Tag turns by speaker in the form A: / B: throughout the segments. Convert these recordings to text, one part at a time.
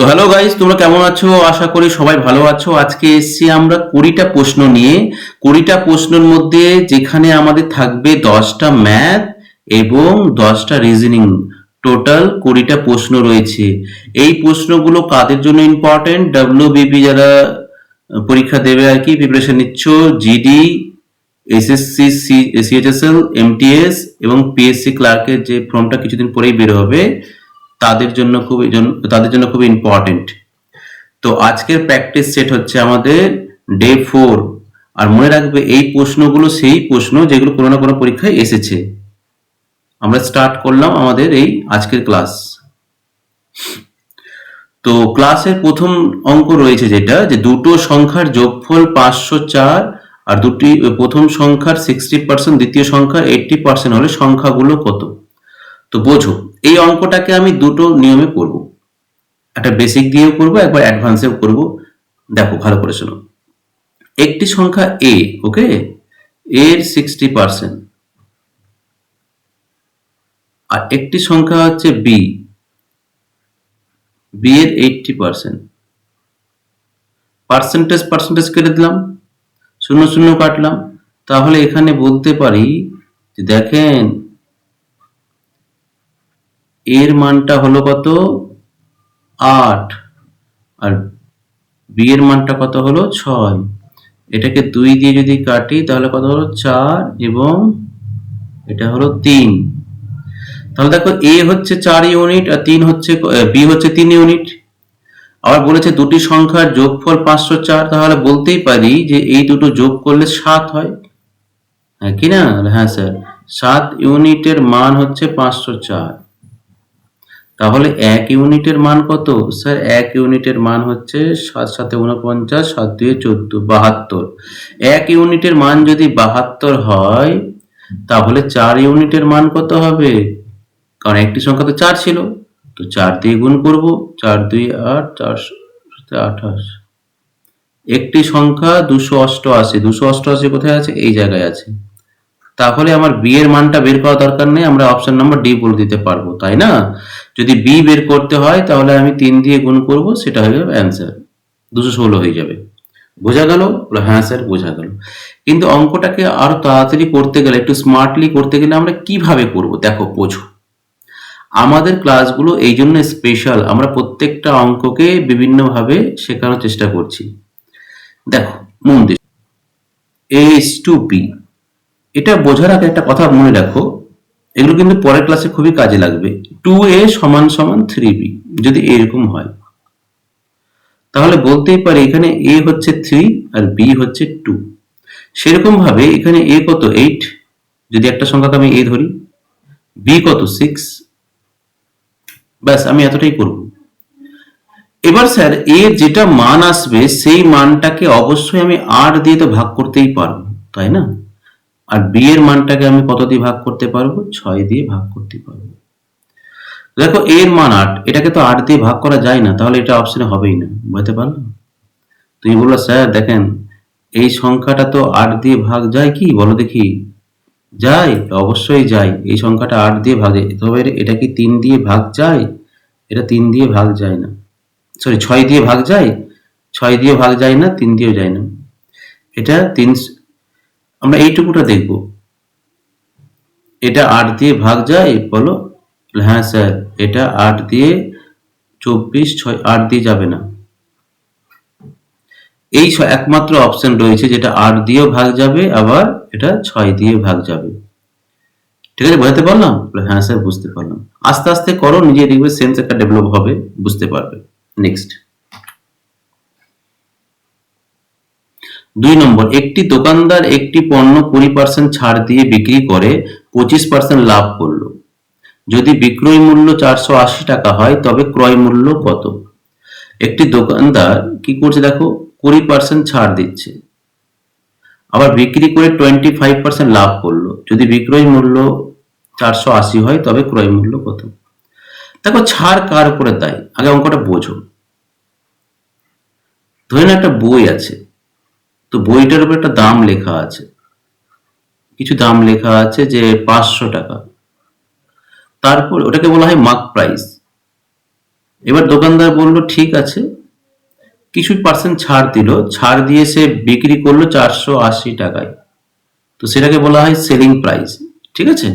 A: তো hello guys, তোমরা কেমন আছো? আশা করি সবাই ভালো আছো। আজকে এসেছি আমরা 20টা প্রশ্ন নিয়ে। 20টা প্রশ্নের মধ্যে যেখানে আমাদের থাকবে 10টা ম্যাথ এবং 10টা রিজনিং, টোটাল 20টা প্রশ্ন রয়েছে। এই প্রশ্নগুলো কাদের জন্য ইম্পর্টেন্ট? ডব্লিউবিপি যারা পরীক্ষা দেবে আর কি, প্রিপারেশন নিচ্ছ, জিডি, এসএসসি, সিএইচএসএল, এমটিএস এবং পিএসসি ক্লার্কের যে ফর্মটা কিছুদিন পরেই বের হবে, তাদের জন্য খুব ইম্পর্টেন্ট। তো আজকের প্র্যাকটিস সেট হচ্ছে আমাদের ডে 4। আর মনে রাখবে এই প্রশ্নগুলো সেই প্রশ্ন যেগুলো কোনো না কোনো পরীক্ষায় এসেছে। আমরা স্টার্ট করলাম আমাদের এই আজকের ক্লাস। তো ক্লাসের প্রথম অঙ্ক রয়েছে যেটা, যে দুটো সংখ্যার যোগফল 504 আর প্রথম সংখ্যার 60%, দ্বিতীয় সংখ্যার 80% হলে সংখ্যাগুলো কত? তো বোঝো, এই অঙ্কটাকে আমি দুটো নিয়মে করব। একটা বেসিক দিয়েও করব, একবার অ্যাডভান্সেও করব। দেখো ভালো করে শোনো। একটি সংখ্যা এ, ওকে, এর 60%, আর একটি সংখ্যা হচ্ছে বি, বি এর 80%। পার্সেন্টেজ পার্সেন্টেজ কেটে দিলাম, শূন্য শূন্য কাটলাম। তাহলে এখানে বলতে পারি যে দেখেন, এর মানটা হলো কত? 8, আর বি এর মানটা কত হলো? 6। এটাকে 2 দিয়ে যদি কাটি তাহলে কত হলো? 4, এবং এটা হলো 3। তাহলে দেখো, এ হচ্ছে 4 ইউনিট আর বি হচ্ছে 3 ইউনিট। আবার বলেছে দুটি সংখ্যার যোগফল 504, তাহলে বলতেই পারি যে এই দুটো যোগ করলে 7 হয়। হ্যাঁ কি না? হ্যাঁ স্যার, 7 ইউনিটের মান হচ্ছে 504। তাহলে 1 ইউনিটের মান কত? স্যার 1 ইউনিটের মান হচ্ছে 7 7 49, 7 2 14, 72। 1 ইউনিটের মান যদি 72 হয়, তাহলে 4 ইউনিটের মান কত হবে? কারণ একটি সংখ্যা তো 4 ছিল, তো 4 দিয়ে গুণ করব। 4 2 8, 4 28। একটি সংখ্যা 288, 288 কোথায় আছে? এই জায়গায় আছে। তাহলে আমার বি এর মানটা বের করা দরকার নেই, আমরা অপশন নাম্বার ডি বলে দিতে পারবো, তাই না? যদি বি বের করতে হয় তাহলে আমি 3 দিয়ে গুণ করব, সেটা হয়ে যাবে অ্যান্সার, 216 হয়ে যাবে। বোঝা গেল? হ্যাঁ স্যার বোঝা গেল। কিন্তু অঙ্কটাকে আরো তাড়াতাড়ি করতে গেলে, একটু স্মার্টলি করতে গেলে আমরা কিভাবে করব? দেখো বোঝো, আমাদের ক্লাসগুলো এই জন্য স্পেশাল, আমরা প্রত্যেকটা অঙ্ককে বিভিন্নভাবে শেখানোর চেষ্টা করছি। দেখো মন দিয়ে, A/B, এটা বোঝার আগে একটা কথা মনে রাখো, এগুলো কিন্তু পরের ক্লাসে খুবই কাজে লাগবে। 2A = 3B যদি এরকম হয়, তাহলে বলতেই পারি এখানে A হচ্ছে 3 আর B হচ্ছে 2। সেরকম ভাবে এখানে A কত? 8, যদি একটা সংখ্যাকে আমি A ধরি। B কত? 6। ব্যাস, আমি এতটাই করব। এবার স্যার এর যেটা মান আসবে সেই মানটাকে অবশ্যই আমি 8 দিয়ে তো ভাগ করতেই পারবো, তাই না? আর বি এর মানটাকে আমি কত দিয়ে ভাগ করতে পারবো? 6 দিয়ে ভাগ করতে পারবো। দেখো এর মান 8, এটাকে তো 8 দিয়ে ভাগ করা যায় না, তাহলে এটা অপশনে হবেই না। বুঝতে পারলো? তুমি বললো স্যার দেখেন, এই সংখ্যাটা তো 8 দিয়ে ভাগ যায় কি, বলো দেখি? যায়, অবশ্যই যায়। এই সংখ্যাটা 8 দিয়ে ভাগ যায়, তবে এটা কি 3 দিয়ে ভাগ যায়? এটা 3 দিয়ে ভাগ যায় না, সরি 6 দিয়ে ভাগ যায়। 6 দিয়ে ভাগ যায় না, 3 দিয়েও যায় না। এটা 3, আমরা এইটুকুটা দেখবো। এটা 8 দিয়ে ভাগ যায় বলো? হ্যাঁ স্যার, এটা 8 দিয়ে 24, 6 8 দিয়ে যাবে না। এই একমাত্র অপশন রয়েছে যেটা 8 দিয়েও ভাগ যাবে, আবার এটা 6 দিয়ে ভাগ যাবে। ঠিক আছে, বোঝাতে পারলাম? হ্যাঁ স্যার বুঝতে পারলাম। আস্তে আস্তে করো, নিজে দেখবে সেন্স একটা ডেভেলপ হবে, বুঝতে পারবে। নেক্সট 2 নম্বর, একটি দোকানদার একটি পণ্য 20% ছাড় দিয়ে বিক্রি করে 25% লাভ করলো। যদি বিক্রয় মূল্য 480 টাকা হয় তবে ক্রয় মূল্য কত? একটি দোকানদার কি করছে দেখো, 20% ছাড় দিচ্ছে, আবার বিক্রি করে 25% লাভ করলো। যদি বিক্রয় মূল্য 480 হয় তবে ক্রয় মূল্য কত? দেখো ছাড় কার উপরে দেয়, আগে অঙ্কটা বোঝো। ধরে না একটা বই আছে, তো বইটার উপর একটা দাম লেখা আছে, কিছু দাম লেখা আছে যে 500 টাকা। তারপর ওটাকে বলা হয় মার্ক প্রাইস। এবার দোকানদার বলল ঠিক আছে, কিছু পার্সেন্ট ছাড় দিল, ছাড় দিয়ে সে বিক্রি করলো 480 টাকায়। তো সেটাকে বলা হয় সেলিং প্রাইস। ঠিক আছে,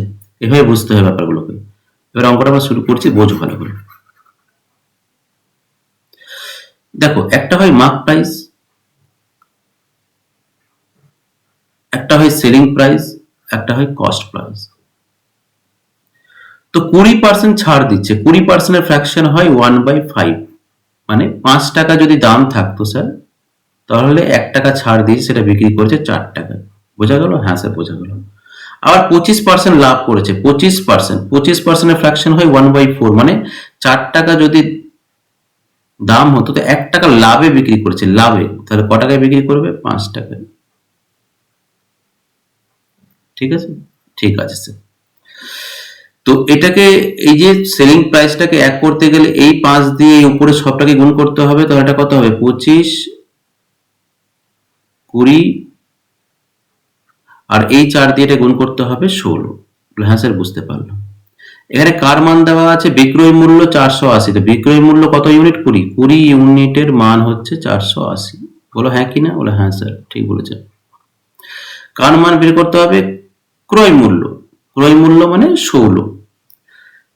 A: এভাবে বুঝতে হবে ব্যাপারগুলোকে। এবার অঙ্কটা আমরা শুরু করছি, বোঝো ভালো করে। দেখো, একটা হয় মার্ক প্রাইস, একটা হয় সেলিং প্রাইস, একটা হয় কস্ট প্রাইস। তো 20% ছাড় দিচ্ছে, 20% ফ্র্যাকশন হয় 1/5, মানে 5 টাকা যদি দাম থাকতো স্যার, তাহলে 1 টাকা ছাড় দিয়ে সেটা বিক্রি করেছে 4 টাকায়। বোঝা গেল? হ্যাঁ স্যার, বোঝা গেল। আবার 25% লাভ করেছে, 25%, ফ্র্যাকশন হয় 1/4, মানে 4 টাকা যদি দাম হতো তো 1 টাকা লাভে বিক্রি করেছে, লাভে। তাহলে ক টাকায় বিক্রি করবে? 5 টাকায়। ঠিক আছে, ঠিক আছে স্যার। তো এটাকে, এই যে সেলিং প্রাইসটাকে এক করতে গেলে এই 5 দিয়ে এই উপরে সবটাকে গুণ করতে হবে। তো এটা কত হবে? 25, 20, আর এই 4 দিয়ে এটা গুণ করতে হবে 16। হ্যাঁ স্যার, বুঝতে পারলাম। এখানে কার মান দেওয়া আছে? বিক্রয় মূল্য 480। তো বিক্রয় মূল্য কত ইউনিট? 20। 20 ইউনিটের মান হচ্ছে 480। বলো হ্যাঁ কি না? বলো হ্যাঁ স্যার, ঠিক বলেছেন। কার মান বের করতে হবে? ক্রয় মূল্য। ক্রয় মূল্য মানে 16।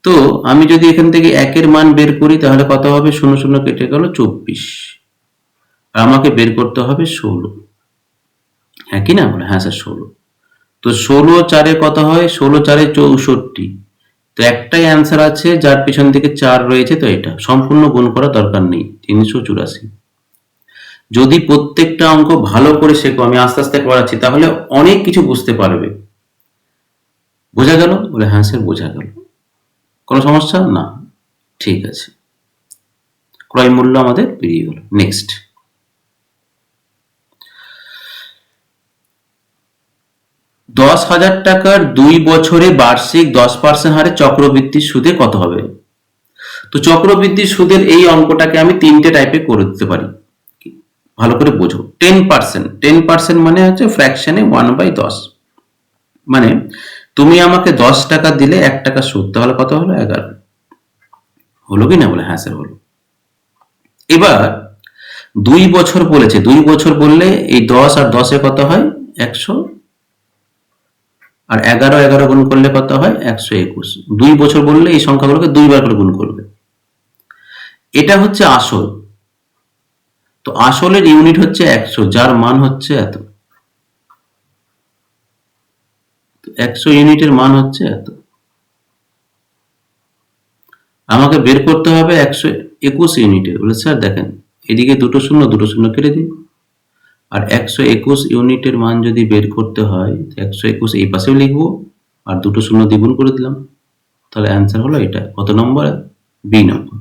A: তো আমি যদি এখান থেকে একের মান বের করি তাহলে কত হবে? 0 0 কেটে গেল 24। আর আমাকে বের করতে হবে 16। হ্যাঁ কি না? বলে হ্যাঁ স্যার, 16। তো 16 4-এ কত হয়? 16 4-এ 64। তো একটাই অ্যান্সার আছে যার পিছন দিকে 4 রয়েছে, তো এটা সম্পূর্ণ গুণ করা দরকার নেই, 384। যদি প্রত্যেকটা অঙ্ক ভালো করে শেখো, আমি আস্তে আস্তে করাচ্ছি, তাহলে অনেক কিছু বুঝতে পারবে। বোঝা গেল? বলে হ্যাঁ স্যার, বোঝা গেল। কোনো সমস্যা না? ঠিক আছে, ক্রয় মূল্য আমাদের বেরিয়ে গেল। নেক্সট, 10,000 টাকার 2 বছরে বার্ষিক 10% হারে চক্রবৃদ্ধি সুদে কত হবে? তো চক্রবৃদ্ধি সুদের এই অঙ্কটাকে আমি 3টে টাইপে করে দিতে পারি। ভালো করে বোঝো। 10%, 10% মানে হচ্ছে ফ্র্যাকশনে 1/10। মানে তুমি আমাকে 10 টাকা দিলে 1 টাকা সুদ, তাহলে কত হলো? 11। হলো কি না? বলে হ্যাঁ স্যার, হলো। এবার 2 বছর বলেছে, 2 বছর বললে এই 10 আর 10-এ কত হয়? 100। আর 11 11 গুণ করলে কত হয়? 121। 2 বছর বললে এই সংখ্যাগুলোকে 2 বার করে গুণ করবে। এটা হচ্ছে আসল। তো আসলের ইউনিট হচ্ছে 100, যার মান হচ্ছে এত। 100 ইউনিটের মান হচ্ছে এত। আমাকে বের করতে হবে 121 ইউনিটের। বলে স্যার দেখেন, এদিকে দুটো শূন্য দুটো শূন্য কেটে দিন। আর 121 ইউনিটের মান যদি বের করতে হয়, 121 এই পাশেও লিখবো, আর দুটো শূন্য দ্বিগুণ করে দিলাম। তাহলে অ্যান্সার হলো এটা। কত নম্বর? বি নম্বর।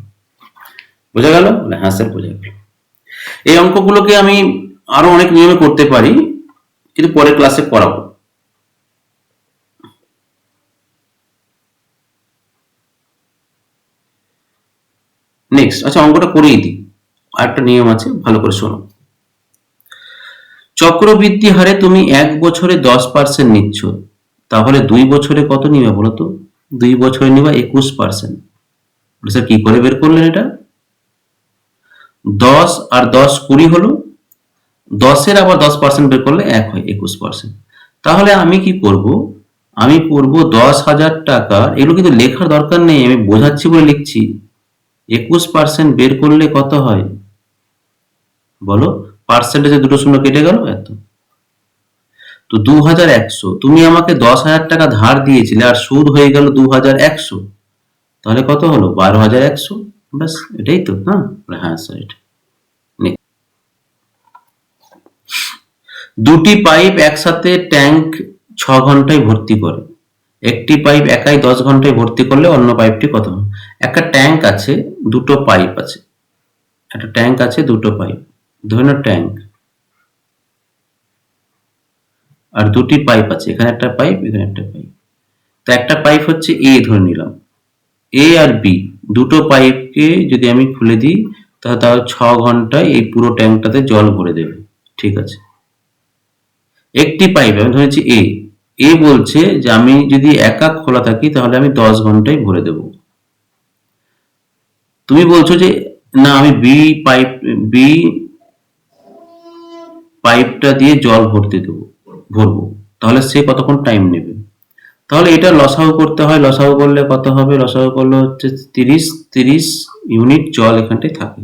A: বোঝা গেল? বলে হ্যাঁ স্যার, বোঝা গেল। এই অঙ্কগুলোকে আমি আরো অনেক নিয়মে করতে পারি, কিন্তু পরের ক্লাসে করাবো। নেক্সট, আচ্ছা অঙ্কটা করেই দিই। আরেকটা নিয়ম আছে, ভালো করে শোনো। চক্রবৃদ্ধি হারে তুমি 1 বছরে 10% নিচ্ছ, তাহলে 2 বছরে কত নিবে বলো তো? 2 বছরে নিবা 21%। স্যার কি করে বের করলেন এটা? 10 আর 10 20 হলো, 10-এর আবার 10% বের করলে 1 হয়, 21%। তাহলে আমি কি করব? আমি করব 10,000 টাকা, এগুলো কিন্তু লেখার দরকার নেই, আমি বোঝাচ্ছি বলে লিখছি। 21% বের করলে কত হয় বলো? পার্সেন্টেজে দুটো শূন্য কেটে গেল, এত। তো 2100, তুমি আমাকে 10,000 টাকা ধার দিয়েছিলে আর সুদ হয়ে গেল 2100, তাহলে কত হলো? 12,100। ব্যাস, এটাই তো। হ্যাঁ, হ্যাঁ স্যার, এটা। দুটি পাইপ একসাথে ট্যাঙ্ক 6 ঘন্টায় ভর্তি করে। একটি পাইপ একাই 10 ঘন্টায় ভর্তি করলে অন্য পাইপটি কত হবে? একটা ট্যাঙ্ক আছে, দুটো পাইপ আছে। একটা ট্যাঙ্ক আছে, দুটো পাইপ। ধরে নাও ট্যাঙ্ক, আর দুটি পাইপ আছে, এখানে একটা পাইপ, এখানে একটা পাইপ। তো একটা পাইপ হচ্ছে এ ধরে নিলাম, এ আর বি দুটো পাইপকে যদি আমি খুলে দিই, তাহলে 6 ঘন্টায় এই পুরো ট্যাঙ্কটাতে জল ভরে দেবে। ঠিক আছে। একটি পাইপ আমি ধরেছি এ, এ বলছে যে আমি যদি একা খোলা থাকি তাহলে আমি 10 ঘন্টায় ভরে দেব। তুমি বলছো যে না আমি বি পাইপটা দিয়ে জল ভরবো, তাহলে সে কতক্ষণ টাইম নেবে? তাহলে এটা লসাগু করতে হয়, লসাগু করলে কত হবে? লসাগু করলে হচ্ছে 30, 30 ইউনিট জল এখানটায় থাকে।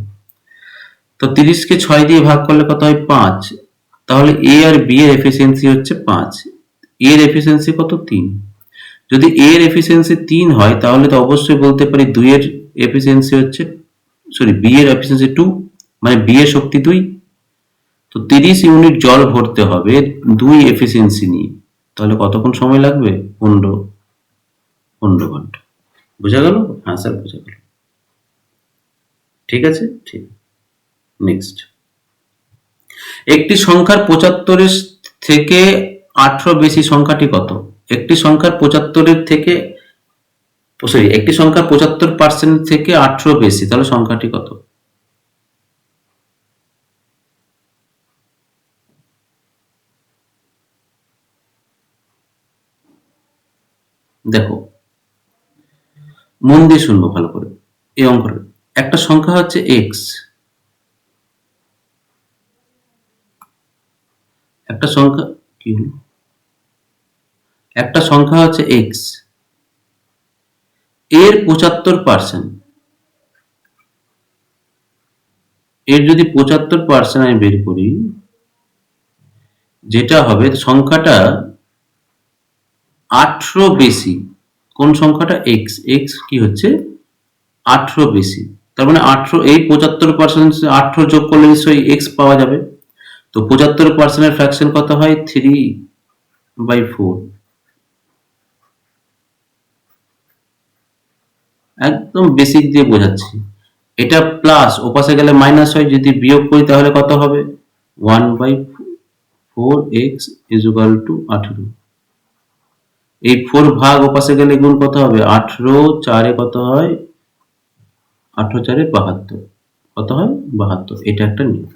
A: তো 30 কে 6 দিয়ে ভাগ করলে কত হয়? 5। তাহলে এ আর বি এর এফিসিয়েন্সি হচ্ছে 5, এর এফিসিয়েন্সি কত? 3। যদি এর এফিসিয়েন্সি 3 হয় তাহলে তো অবশ্যই বলতে পারি 2 এর এফিসিয়েন্সি হচ্ছে, সরি, বি এর এফিসিয়েন্সি 2, মানে বি এর শক্তি 2। তো 30 ইউনিট জল ভরতে হবে 2 এফিসিয়েন্সি নিয়ে, তাহলে কতক্ষণ সময় লাগবে? 15 ঘন্টা। বোঝা গেল? হ্যাঁ স্যার, বোঝা গেল। ঠিক আছে, ঠিক। নেক্সট, একটি সংখ্যার 75-এর থেকে 18 বেশি সংখ্যাটি কত? একটি সংখ্যার 75-এর থেকে, সরি, একটি সংখ্যার 75% থেকে 18 বেশি, তাহলে সংখ্যাটি কত? দেখো, মন দিয়ে শুনবো ভালো করে এই অঙ্কটা। একটা সংখ্যা হচ্ছে এক্স, একটা সংখ্যা, কি হলো, একটা সংখ্যা হচ্ছে এক্স, এর 75%, এর যদি 75% আমি বের করি, যেটা হবে সংখ্যাটা 18 বেশি। কোন সংখ্যাটা? এক্স, এক্স কি হচ্ছে 18 বেশি। তার মানে 18, এই 75% 18 যোগ করলে নিশ্চয়ই এক্স পাওয়া যাবে। তো 75% ফ্র্যাকশন কত হয়? 3/4। একদম বেসিক দিয়ে বোঝাচ্ছি। এটা প্লাস, ওপাশে গেলে মাইনাস হয়, যদি বিয়োগ করি তাহলে কত হবে? 1/4x is equal to 18। এই 4 ভাগ ওপাশে গেলে গুণ কত হবে? 18 4-এ কত হয়? 18 4-এ 72। কত হয়? 72। এটা একটা নিয়ম।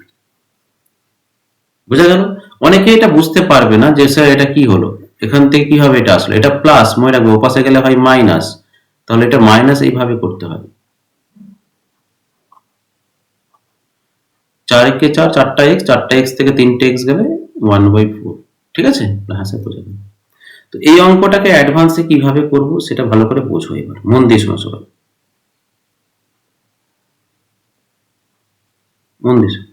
A: বোঝা গেল? অনেকে এটা বুঝতে পারবে না যে স্যার এটা কি হলো, এখান থেকে কি হবে? এটা আসলে এটা প্লাস, মনে রাখবো ওপাশে গেলে হয় মাইনাস, তাহলে এটা মাইনাস এইভাবে করতে হয়। 4 কে 4, 4টা এক্স, 4টা এক্স থেকে 3টে এক্স গেলে 1/4। ঠিক আছে? হ্যাঁ স্যার, বোঝা গেল। তো এই অঙ্কটাকে অ্যাডভান্সে কিভাবে করব সেটা ভালো করে বোঝো, এবার মন দিয়ে শোনো সবাই, মন দিয়ে শোনো।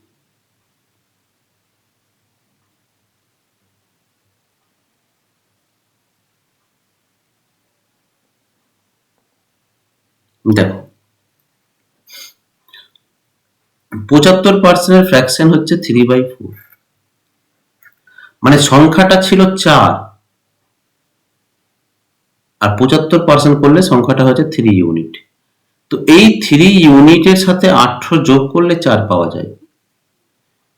A: দেখো, 75% ফ্র্যাকশন হচ্ছে 3/4, মানে সংখ্যাটা ছিল 4, আর 75% করলে সংখ্যাটা হচ্ছে 3 ইউনিট। তো এই 3 ইউনিটের সাথে 18 যোগ করলে 4 পাওয়া যায়।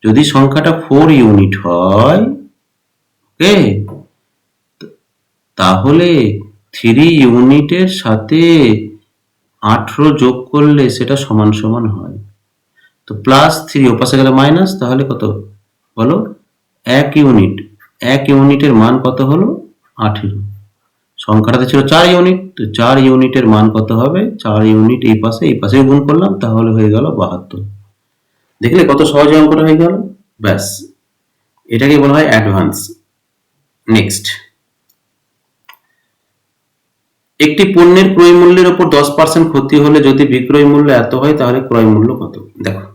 A: যদি সংখ্যাটা 4 ইউনিট হয়, ওকে, তাহলে 3 ইউনিটের সাথে 18 যোগ করলে সেটা সমান সমান হয়। তো +3, ওপাশে গেলে মাইনাস, তাহলে কত বলো? 1 ইউনিট, 1 ইউনিটের মান কত হলো? 18। সংখ্যাটাতে ছিল 4 ইউনিট, তো 4 ইউনিটের মান কত হবে? 4 ইউনিট এই পাশে গুণ করলাম, তাহলে হয়ে গেল 72। দেখলে কত সহজে অঙ্কটা হয়ে গেল? ব্যাস, এটাকে বলা হয় অ্যাডভান্স। নেক্সট, একটি পণ্যের ক্রয় মূল্যের উপর 10% ক্ষতি হলে যদি বিক্রয় মূল্য এত হয় তাহলে ক্রয় মূল্য কত? দেখো,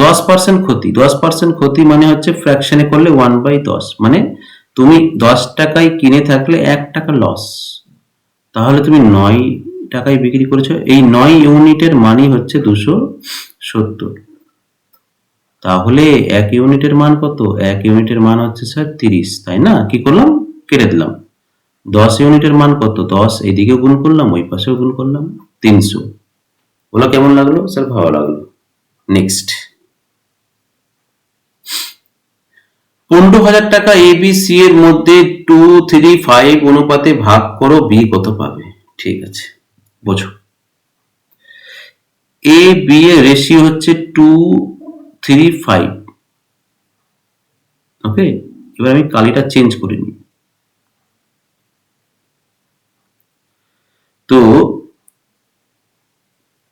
A: 10% ক্ষতি, 10% ক্ষতি মানে হচ্ছে ফ্র্যাকশনে করলে 1/10, মানে তুমি 10 টাকায় কিনে থাকলে 1 টাকা লস, তাহলে তুমি 9 টাকায় বিক্রি করেছো, এই 9 ইউনিটের মানই হচ্ছে 270। তাহলে 1 ইউনিটের মান কত? 1 ইউনিটের মান হচ্ছে স্যার 30, তাই না? কি করলাম? কেটে দিলাম। 10 ইউনিটের মান কত? 10 এদিকেও গুণ করলাম, ওই পাশেও গুণ করলাম, 300। বলো কেমন লাগলো? স্যার ভালো লাগলো। নেক্সট, 15,000 টাকা এ বি সি এর মধ্যে 2:3:5 অনুপাতে ভাগ করো, বি কত পাবে? ঠিক আছে, বোঝো। এ বি এর রেশিও হচ্ছে 2:3:5। ওকে, এবার আমি কালিটা চেঞ্জ করে নিই। তো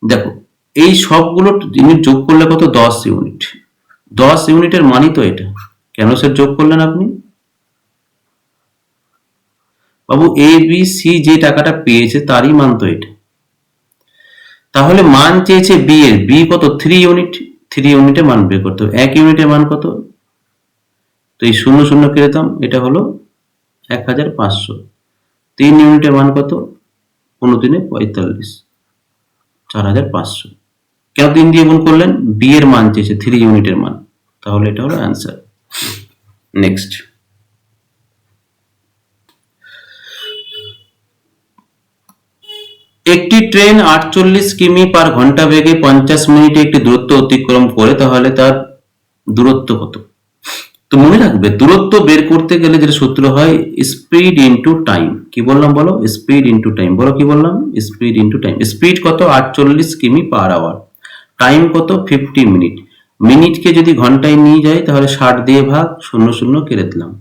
A: দেখো এই সবগুলো ইউনিট যোগ করলে কত, 10 ইউনিট। 10 ইউনিটের মানই তো এটা। কেন স্যার যোগ করলেন আপনি? বাবু এ বি সি যে টাকাটা পেয়েছে তারই মান তো এটা। তাহলে মান চেয়েছে বি এর, বি কত, 3 ইউনিট। 3 ইউনিটে মান বের করতে হবে। 1 ইউনিটের মান কত, তো এই শূন্য শূন্য কেটে দিতাম, এটা হলো 1500। 3 ইউনিটের মান কত, 15×3 = 4500। কেন 3 দিয়ে গুণ করলেন? বি এর মান চেয়েছে, 3 ইউনিটের মান, তাহলে এটা হলো অ্যান্সার। নেক্সট, একটি ট্রেন 48 কিমি/ঘন্টা বেগে 50 মিনিটে একটি দূরত্ব অতিক্রম করে, তাহলে তার দূরত্ব কত? তো মনে রাখবে, দূরত্ব বের করতে গেলে যেটা সূত্র হয় স্পিড ইনটু টাইম। কি বললাম বলো? Speed into time. বলো কি বললাম? Speed into time. স্পিড কত? 48 কিমি/আওয়ার। টাইম কত? 50 মিনিট। মিনিটকে যদি ঘন্টায় নিয়ে যাই তাহলে 60 দিয়ে ভাগ, শূন্য শূন্য কেটে দিলাম।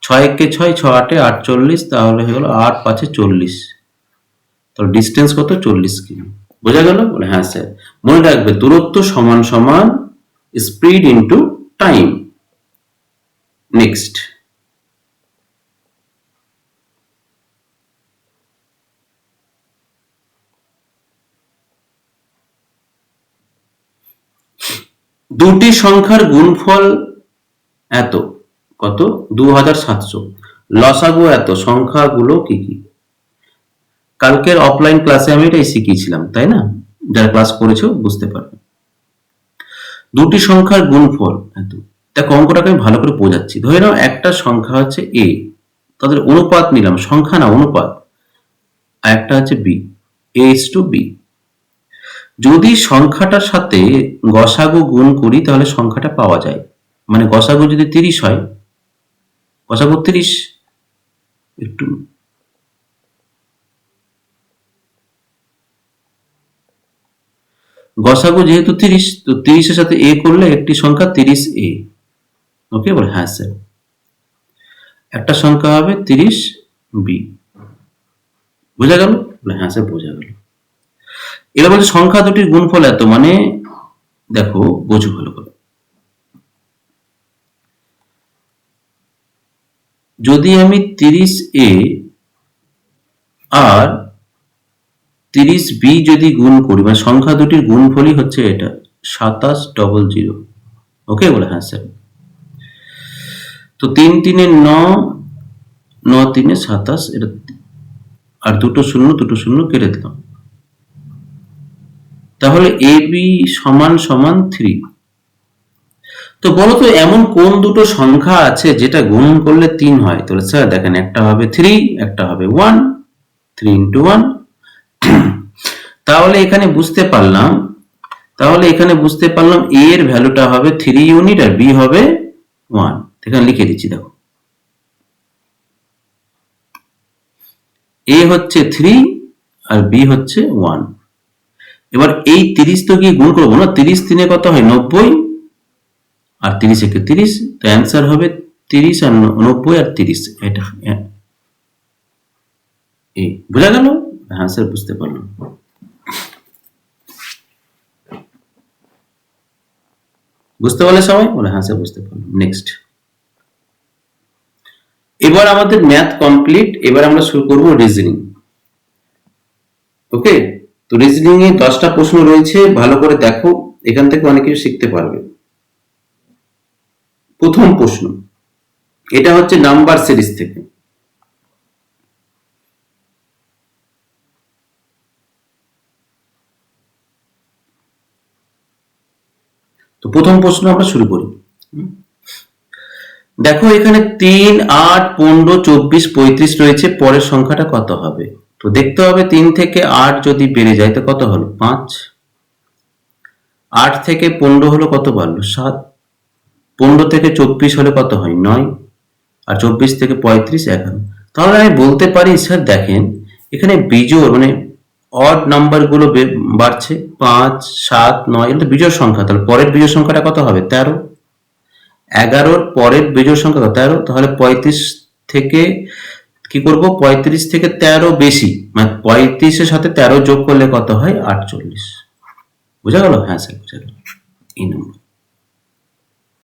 A: 6 × 6 = 6 × 8 = 48, তাহলে হয়ে গেল 8×5 = 40। তাহলে ডিস্টেন্স কত? 40 কিমি। বোঝা গেল? বলে হ্যাঁ স্যার। মনে রাখবে দূরত্ব সমান সমান স্পিড ইনটু টাইম। নেক্সট, দুটি সংখ্যার গুণফল এত, কত? 2700। লসাগু এত, সংখ্যাগুলো কি কি? কালকের অফলাইন ক্লাসে আমি এটাই শিখিয়েছিলাম, তাই না? যারা ক্লাস করেছো বুঝতে পারবে। দুটি সংখ্যার গুণফল এত। দেখো অঙ্কটাকে আমি ভালো করে বোঝাচ্ছি। ধরে নাও একটা সংখ্যা হচ্ছে এ, তাদের অনুপাত নিলাম, সংখ্যা না অনুপাত, আর একটা হচ্ছে বি, a/b। যদি সংখ্যাটার সাথে গসাগু গুণ করি তাহলে সংখ্যাটা পাওয়া যায়। মানে গসাগু যদি 30 হয়, গসাগু 30, একটু গসাগু যেহেতু 30, তো 30-এর সাথে এ করলে একটি সংখ্যা 30a। ওকে, বলে হ্যাঁ স্যার। একটা সংখ্যা হবে 30b। বোঝা গেল? বলে হ্যাঁ স্যার বোঝা গেল। এবার বলছে সংখ্যা দুটির গুণফল এত, মানে দেখো বোঝো ভালো করে। যদি আমি 30a আর 30b যদি গুণ করি, মানে সংখ্যা দুটির গুণফলই হচ্ছে এটা 2700। ওকে, বলে হ্যাঁ স্যার। তো 3×3 = 9, 9×3 = 27, এটা আর দুটো শূন্য কেটে দিলাম। তাহলে এ বি সমান সমান 3। তো বলো তো এমন কোন দুটো সংখ্যা আছে যেটা গুণ করলে 3 হয়? তাহলে স্যার দেখেন, একটা হবে 3, একটা হবে 1, 3 × 1। তাহলে এখানে বুঝতে পারলাম a এর ভ্যালুটা হবে 3 ইউনিট আর b হবে 1। এখানে লিখে দিচ্ছি, দেখো a হচ্ছে 3 আর b হচ্ছে 1। এবার এই 30 তো গিয়ে গুণ করবো না, 30×3 কত হয়? 90, আর 30×1 = 30। তো অ্যান্সার হবে 30 আর 90 আর 30। এটা এই বোঝা গেল? হ্যাঁ স্যার বুঝতে পারলাম। বুঝতে পারলে সবাই? বলে হ্যাঁ স্যার বুঝতে পারলাম। নেক্সট, এবার আমাদের ম্যাথ কমপ্লিট। এবার আমরা শুরু করব রিজনিং। ওকে, তো রিজনিং এ 10টা প্রশ্ন রয়েছে, ভালো করে দেখো, এখান থেকে অনেক কিছু শিখতে পারবে। প্রথম প্রশ্ন, এটা হচ্ছে নাম্বার সিরিজ থেকে। তো প্রথম প্রশ্ন আমরা শুরু করি। দেখো এখানে 3, 8, 15, 24, 35 রয়েছে, পরের সংখ্যাটা কত হবে? তো দেখতে হবে 3 থেকে 8 যদি বেড়ে যায় তো কত হলো? 5। 8 থেকে 15 হলো কত বাড়লো? 7। 15 থেকে 24 হলে কত হয়? 9। আর 24 থেকে 35 11। তাহলে আমি বলতে পারি স্যার দেখেন এখানে বিজোড় মানে অড নাম্বার গুলো বাড়ছে, 5, 7, 9, এটা তো বিজোড় সংখ্যা। তাহলে পরের বিজোড় সংখ্যাটা কত হবে? 13। 11-র পরের বিজোড় সংখ্যা কত? 13। তাহলে 35 থেকে কি করব? 35 থেকে 13 বেশি, মানে 35-এর সাথে 13 যোগ করলে কত হয়? 48। বোঝা গেল? হ্যাঁ স্যার বোঝা গেল এই নম্বর।